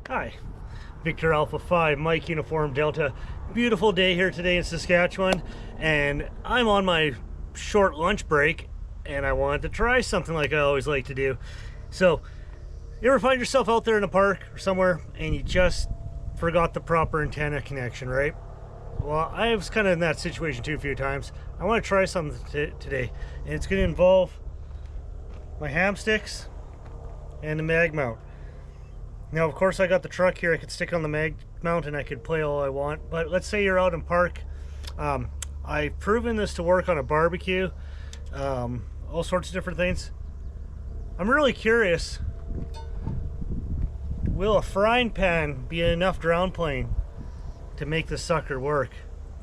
Hi, Victor Alpha 5, Mike Uniform Delta. Beautiful day here today in Saskatchewan, and I'm on my short lunch break, and I wanted to try something like I always like to do. So, you ever find yourself out there in a park or somewhere, and you just forgot the proper antenna connection, right? Well, I was kind of in that situation too a few times. I want to try something today, and it's going to involve my ham sticks and the mag mount. Now, of course, I got the truck here. I could stick on the mag mount and I could play all I want. But let's say you're out in park. I've proven this to work on a barbecue, all sorts of different things. I'm really curious, will a frying pan be enough ground plane to make the sucker work?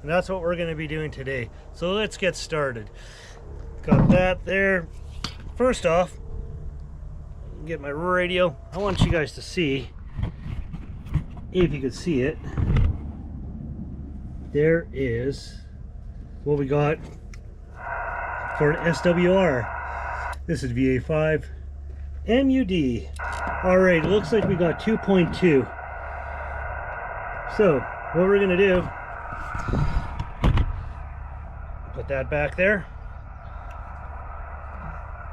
And that's what we're going to be doing today. So let's get started. Got that there. First off, get my radio. I want you guys to see, if you could see it, there is what we got for an SWR. This is VA5 MUD. Alright, it looks like we got 2.2. So what we're gonna do, put that back there.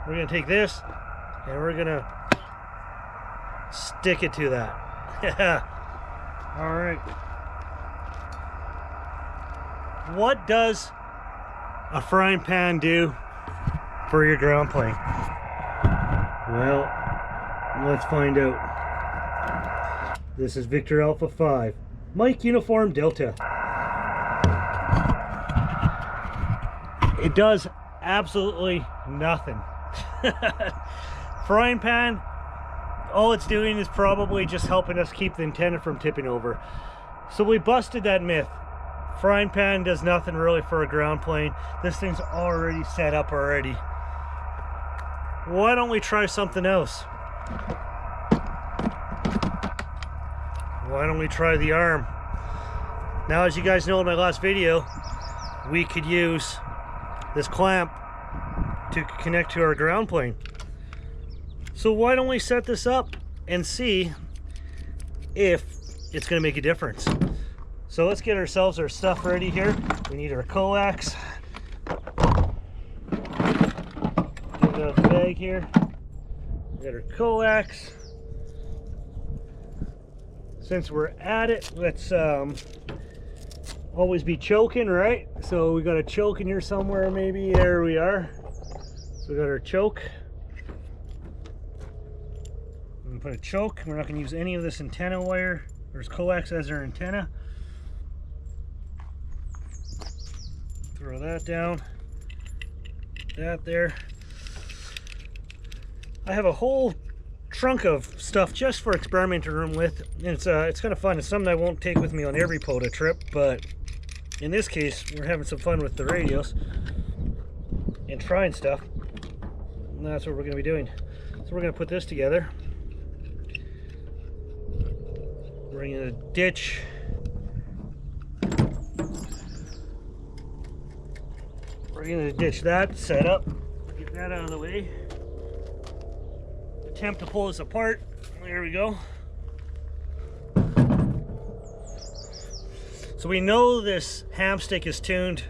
We're gonna take this and we're gonna stick it to that. Yeah. All right. What does a frying pan do for your ground plane? Well, let's find out. This is Victor Alpha 5, Mike Uniform Delta. It does absolutely nothing. Frying pan, all it's doing is probably just helping us keep the antenna from tipping over. So we busted that myth. Frying pan does nothing really for a ground plane. This thing's already set up already. Why don't we try something else? Why don't we try the arm? Now, as you guys know in my last video, we could use this clamp to connect to our ground plane. So why don't we set this up and see if it's going to make a difference. So let's get ourselves our stuff ready here. We need our coax. Get it out of the bag here. We got our coax. Since we're at it, let's always be choking, right? So we got a choke in here somewhere, maybe. There we are. So we got our choke. We're going to put a choke. We're not going to use any of this antenna wire. There's coax as our antenna. Throw that down. That there. I have a whole trunk of stuff just for experimenting room with. And it's kind of fun. It's something I won't take with me on every POTA trip, but in this case, we're having some fun with the radios and trying stuff. And that's what we're going to be doing. So we're going to put this together. We're going to ditch that setup. Get that out of the way. Attempt to pull this apart. There we go. So we know this ham stick is tuned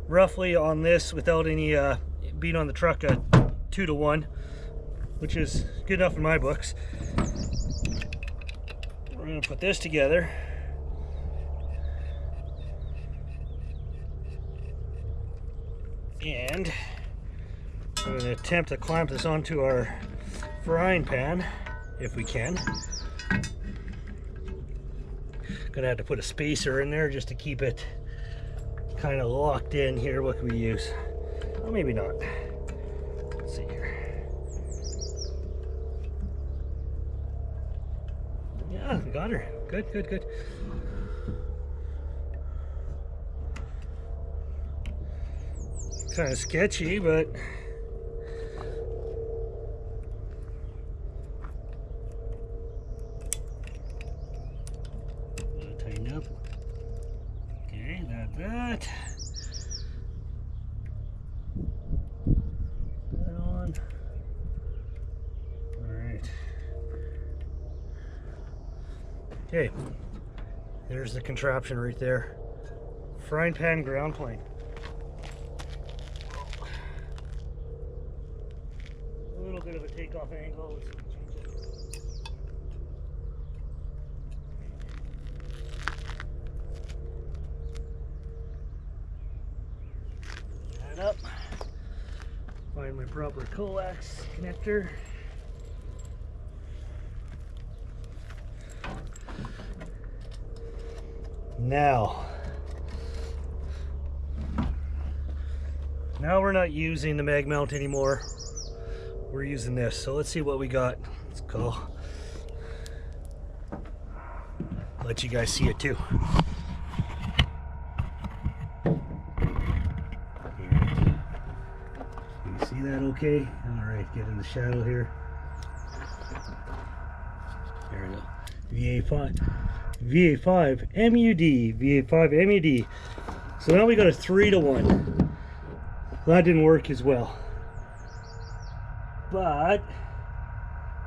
roughly on this without any being on the truck at 2-to-1, which is good enough in my books. We're going to put this together. And we're going to attempt to clamp this onto our frying pan if we can. Gonna have to put a spacer in there just to keep it kind of locked in here. What can we use? Well, maybe not. Let's see here. Yeah, we got her. Good, good, good. Kind of sketchy, but tightened up. Okay, that on. All right. Okay, there's the contraption right there. Frying pan ground plane. A little bit of a takeoff angle. Let's change it. That up. Find my proper coax connector. Now we're not using the mag mount anymore. We're using this. So let's see what we got. Let's go. Let you guys see it too. You see that okay? All right, get in the shadow here. There we go. VA5 MUD, VA5 MUD. So now we got a 3-to-1. That didn't work as well. But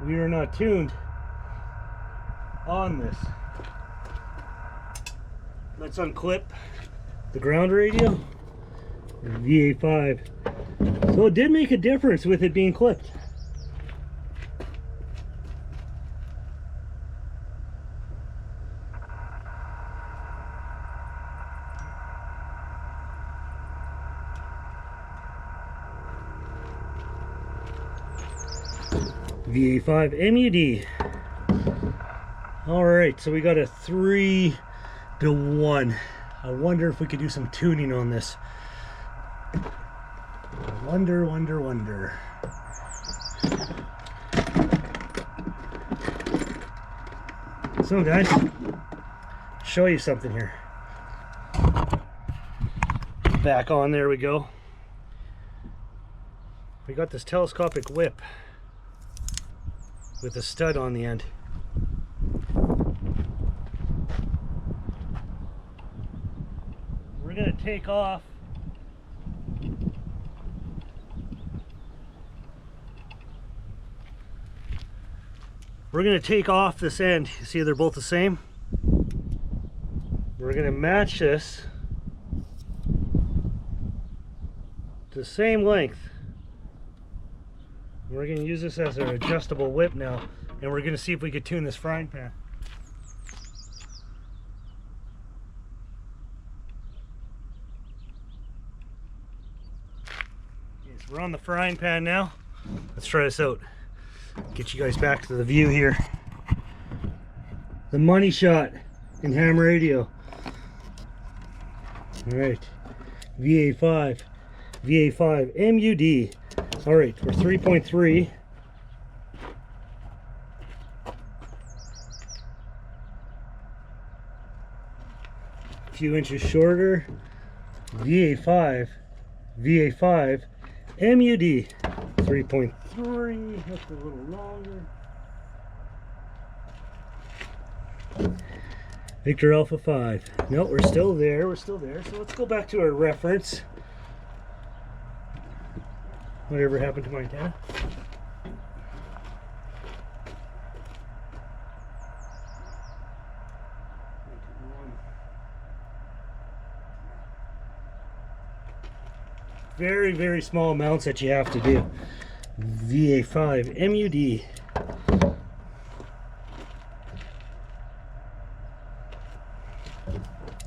we are not tuned on this. Let's unclip the ground radio. VA5. So it did make a difference with it being clipped. VA5 MUD. Alright, so we got a 3-to-1. I wonder if we could do some tuning on this. Wonder. So guys, show you something here. Back on, there we go. We got this telescopic whip with a stud on the end. We're going to take off this end. You see they're both the same? We're going to match this to the same length. We're going to use this as an adjustable whip now, and we're going to see if we could tune this frying pan. Okay, so we're on the frying pan now. Let's try this out. Get you guys back to the view here. The money shot in ham radio. Alright, VA5 MUD. Alright, we're 3.3. A few inches shorter. VA5 MUD. 3.3. That's a little longer. Victor Alpha 5. No, we're still there. We're still there. So let's go back to our reference. Whatever happened to my antenna? Very, very small amounts that you have to do. VA5 MUD.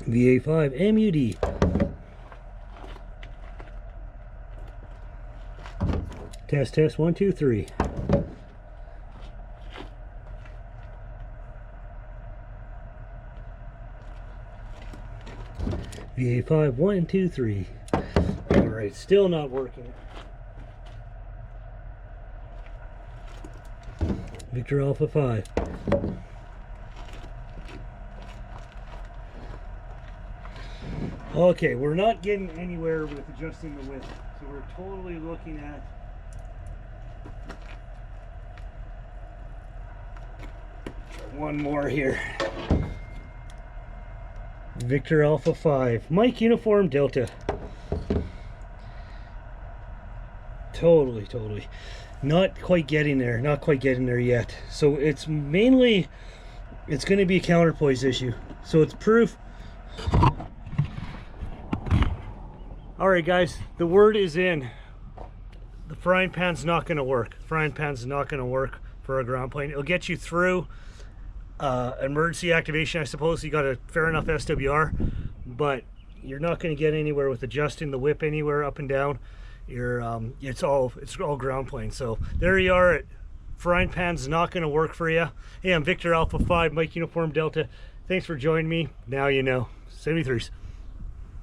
VA5 MUD. Test 1 2 3. VA5 1 2 3. All right, still not working. Victor Alpha 5. Okay, we're not getting anywhere with adjusting the width, so we're totally looking at one more here. Victor Alpha 5, Mike Uniform Delta. Totally not quite getting there, not quite getting there yet. So it's mainly it's going to be a counterpoise issue. So it's proof. All right, guys, the word is in. The frying pan's not going to work. Frying pan's not going to work for a ground plane. It'll get you through emergency activation, I suppose. You got a fair enough SWR, but you're not going to get anywhere with adjusting the whip anywhere up and down. It's all ground plane. So there you are. Frying pan's not going to work for you. Hey, I'm Victor Alpha 5, Mike Uniform Delta. Thanks for joining me. Now you know. 73s.